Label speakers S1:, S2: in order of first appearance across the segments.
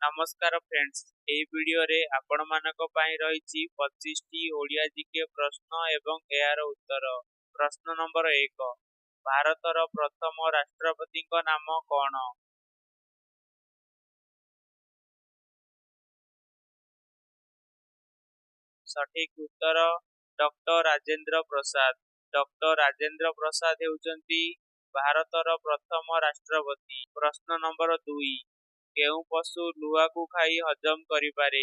S1: नमस्कार फ्रेंड्स एई वीडियो रे आपण मानक पई रहिछि 25 टी ओडिया जीके प्रश्न एवं एआर उत्तर। प्रश्न नंबर 1 भारतर प्रथम राष्ट्रपति नाम कौन? सठिक उत्तर डॉक्टर राजेंद्र प्रसाद। डॉक्टर राजेंद्र प्रसाद हेउचंती भारतर प्रथम राष्ट्रपति। प्रश्न नंबर 2 केउ पशु लुआ को खाई हजम करि पारे?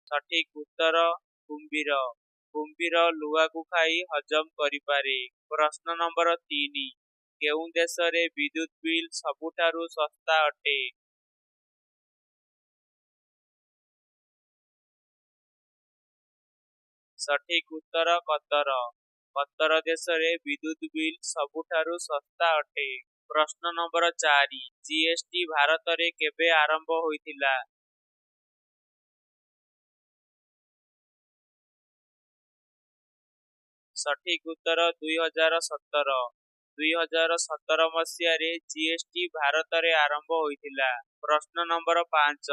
S1: सठिक उत्तर कुंभीर। कुंभीर लुआ को खाई हजम करि पारे। प्रश्न नंबर 3 केउ देश रे विद्युत बिल सबुठारु सस्ता अटे? सठिक उत्तर कतर। कतर देश रे विद्युत बिल सबुठारु सस्ता अटे। प्रश्न नंबर 4 जीएसटी भारत रे केबे आरंभ होइथिला? सठिक उत्तर 2017। 2017 मसीह रे जीएसटी भारत रे आरंभ होइथिला। प्रश्न नंबर 5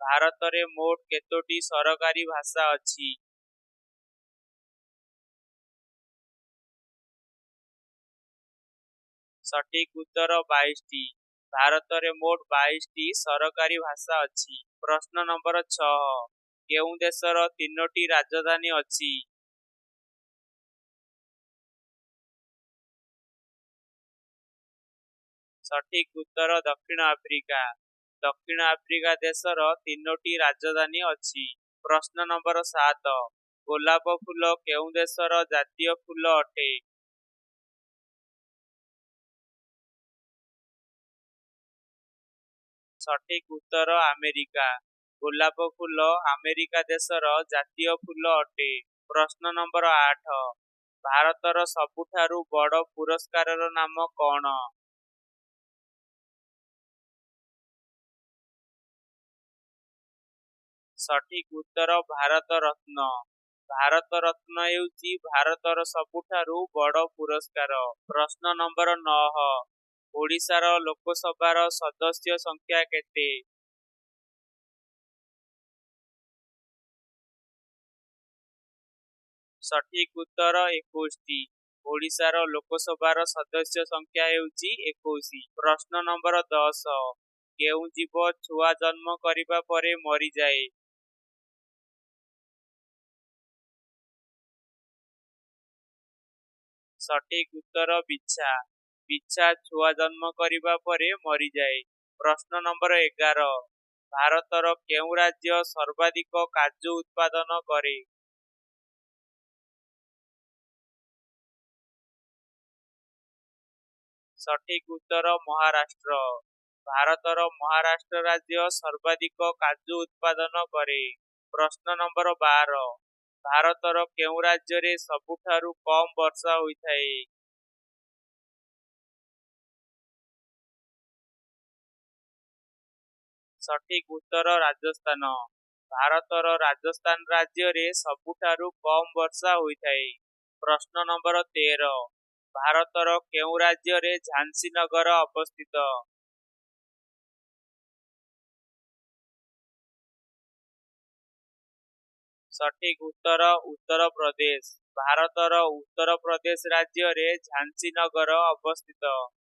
S1: भारत रे मोट केतोटी सरकारी भाषा अछि? सठिक उत्तर 22 टी। भारत रे मोट 22 टी सरकारी भाषा अछि। प्रश्न नंबर 6 केउ देशर तीनोटी राजधानी अछि? सठिक उत्तर दक्षिण आफ्रिका। दक्षिण आफ्रिका देशर तीनोटी राजधानी अछि। प्रश्न नंबर 7 गोलाप फूल केउ देशर जातीय फूल अटे? सठिक उत्तर अमेरिका। गोलाप फूल अमेरिका देशर जातीय फूल अटे। प्रश्न नंबर 8 भारतर सबुठारु बड़ पुरस्कारर नाम कौन? सठिक उत्तर भारत रत्न। भारत रत्न हेउची भारतर सबुठारु बड़ पुरस्कार। प्रश्न नंबर 9 ओडिशार लोकसभार सदस्य संख्या केते? सठिक उत्तर 21 टी। ओडिशार लोकसभार सदस्य संख्या हेउची 21। प्रश्न नंबर 10 केउ जीव छुआ जन्म करिबा परे मरि जाए? सठिक उत्तर बिच्छा। बिच्छा छुआ जन्म करिबा परे मरि जाए। प्रश्न नंबर 11 भारतर केउ राज्य सर्वाधिक काजू उत्पादन करे? सठिक उत्तर महाराष्ट्र। भारतर महाराष्ट्र राज्य सर्वाधिक काजू उत्पादन करे। प्रश्न नंबर 12 भारतर केउ राज्य रे सबुठारु कम वर्षा होइथाए? सठिक उत्तर राजस्थान। भारतर राजस्थान राज्य रे सबुठारु कम वर्षा होइथाए। प्रश्न नंबर 13 भारतर केउ राज्य रे झांसी नगर अवस्थित? सठिक उत्तर उत्तर प्रदेश। भारतर उत्तर प्रदेश राज्य रे झांसी नगर अवस्थित।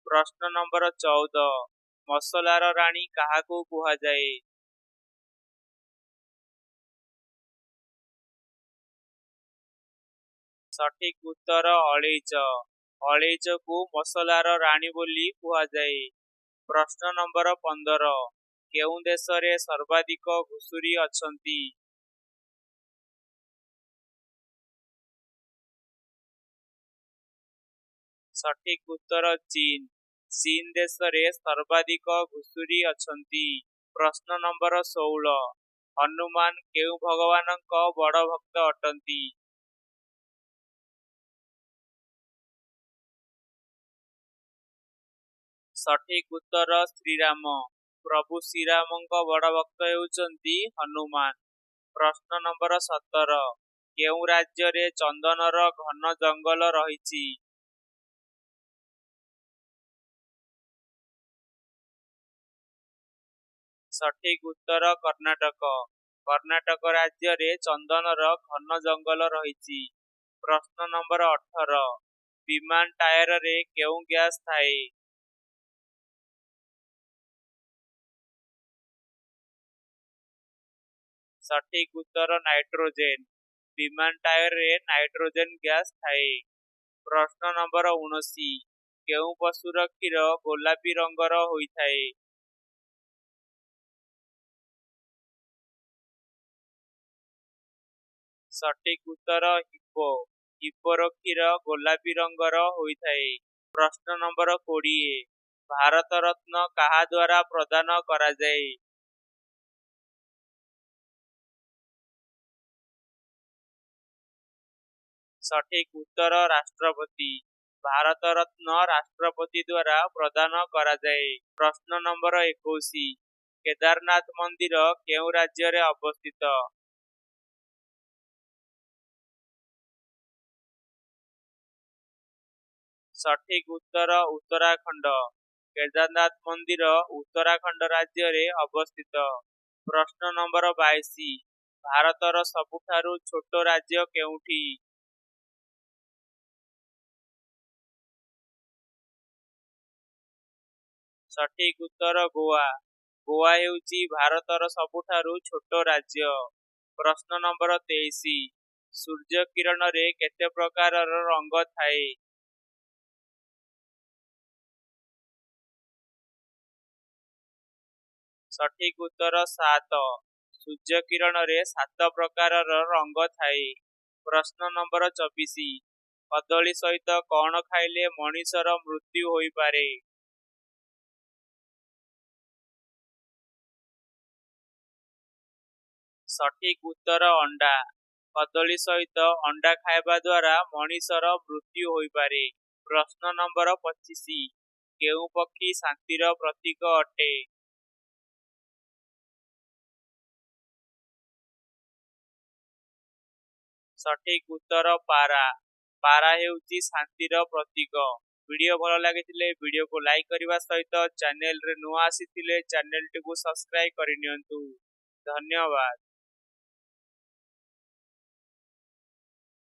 S1: प्रश्न नंबर 14 मसलार राणी काहाकू कुहा जाए? सठिक उत्तर अळेइच। अळेइच को मसलार राणी बोली कुहा जाए। प्रश्न नंबर 15 केउ देश रे सर्वाधिक घुसुरी अछंती? सठिक उत्तर चीन। चीन देश रे सर्वाधिक घुसुरी अछंती। प्रश्न नंबर 16 हनुमान केउ भगवानଙ୍କ बड़ भक्त अटंती? सठिक उत्तर श्रीराम। प्रभु श्रीरामଙ୍କ बड़ भक्त हेउचंती हनुमान। प्रश्न नंबर 17 केउ राज्य रे चंदनर घन जंगल रहिछि? ସଠିକ୍ ଉତ୍ତର କର୍ଣ୍ଣାଟକ। କର୍ଣ୍ଣାଟକ ରାଜ୍ୟରେ ଚନ୍ଦନର ଘନ ଜଙ୍ଗଲ ରହିଛି। ପ୍ରଶ୍ନ ନମ୍ବର 18। ବିମାନ ଟାୟାରରେ କେଉଁ ଗ୍ୟାସ୍ ଥାଏ? ସଠିକ୍ ଉତ୍ତର ନାଇଟ୍ରୋଜେନ୍। ବିମାନ ଟାୟାରରେ ନାଇଟ୍ରୋଜେନ୍ ଗ୍ୟାସ୍ ଥାଏ। ପ୍ରଶ୍ନ ନମ୍ବର 19। କେଉଁ ପଶୁର କ୍ଷୀର ଗୋଲାପୀ ରଙ୍ଗର ହୋଇଥାଏ? ସଠିକ୍ ଉତ୍ତର ହିପୋ। ହିପୋର କ୍ଷୀର ଗୋଲାପୀ ରଙ୍ଗର ହୋଇଥାଏ। ପ୍ରଶ୍ନ ନମ୍ବର 20। ଭାରତ ରତ୍ନ କାହା ଦ୍ୱାରା ପ୍ରଦାନ କରାଯାଏ? ସଠିକ୍ ଉତ୍ତର ରାଷ୍ଟ୍ରପତି। ଭାରତ ରତ୍ନ ରାଷ୍ଟ୍ରପତି ଦ୍ୱାରା ପ୍ରଦାନ କରାଯାଏ। ପ୍ରଶ୍ନ ନମ୍ବର 21। କେଦାରନାଥ ମନ୍ଦିର କେଉଁ ରାଜ୍ୟରେ ଅବସ୍ଥିତ? ସଠିକ୍ ଉତ୍ତର ଉତ୍ତରାଖଣ୍ଡ। କେଦାରନାଥ ମନ୍ଦିର ଉତ୍ତରାଖଣ୍ଡ ରାଜ୍ୟରେ ଅବସ୍ଥିତ। ପ୍ରଶ୍ନ ନମ୍ବର 22। ଭାରତର ସବୁଠାରୁ ଛୋଟ ରାଜ୍ୟ କେଉଁଠି? ସଠିକ୍ ଉତ୍ତର ଗୋଆ। ଗୋଆ ହେଉଛି ଭାରତର ସବୁଠାରୁ ଛୋଟ ରାଜ୍ୟ। ପ୍ରଶ୍ନ ନମ୍ବର 23। ସୂର୍ଯ୍ୟ କିରଣରେ କେତେ ପ୍ରକାରର ରଙ୍ଗ ଥାଏ? ସଠିକ୍ ଉତ୍ତର 7। ସୂର୍ଯ୍ୟ କିରଣରେ 7 ପ୍ରକାରର ରଙ୍ଗ ଥାଏ। ପ୍ରଶ୍ନ ନମ୍ବର 24। କଦଳୀ ସହିତ କଣ ଖାଇଲେ ମଣିଷର ମୃତ୍ୟୁ ହୋଇପାରେ? ସଠିକ୍ ଉତ୍ତର ଅଣ୍ଡା। କଦଳୀ ସହିତ ଅଣ୍ଡା ଖାଇବା ଦ୍ୱାରା ମଣିଷର ମୃତ୍ୟୁ ହୋଇପାରେ। ପ୍ରଶ୍ନ ନମ୍ବର 25। କେଉଁ ପକ୍ଷୀ ଶାନ୍ତିର ପ୍ରତୀକ ଅଟେ? ସଠିକ୍ ଉତ୍ତର ପାରା। ପାରା ହେଉଛି ଶାନ୍ତିର ପ୍ରତୀକ। ଭିଡ଼ିଓ ଭଲ ଲାଗିଥିଲେ ଭିଡ଼ିଓକୁ ଲାଇକ୍ କରିବା ସହିତ ଚ୍ୟାନେଲରେ ନୂଆ ଆସିଥିଲେ ଚ୍ୟାନେଲଟିକୁ ସବସ୍କ୍ରାଇବ୍ କରିନିଅନ୍ତୁ। ଧନ୍ୟବାଦ।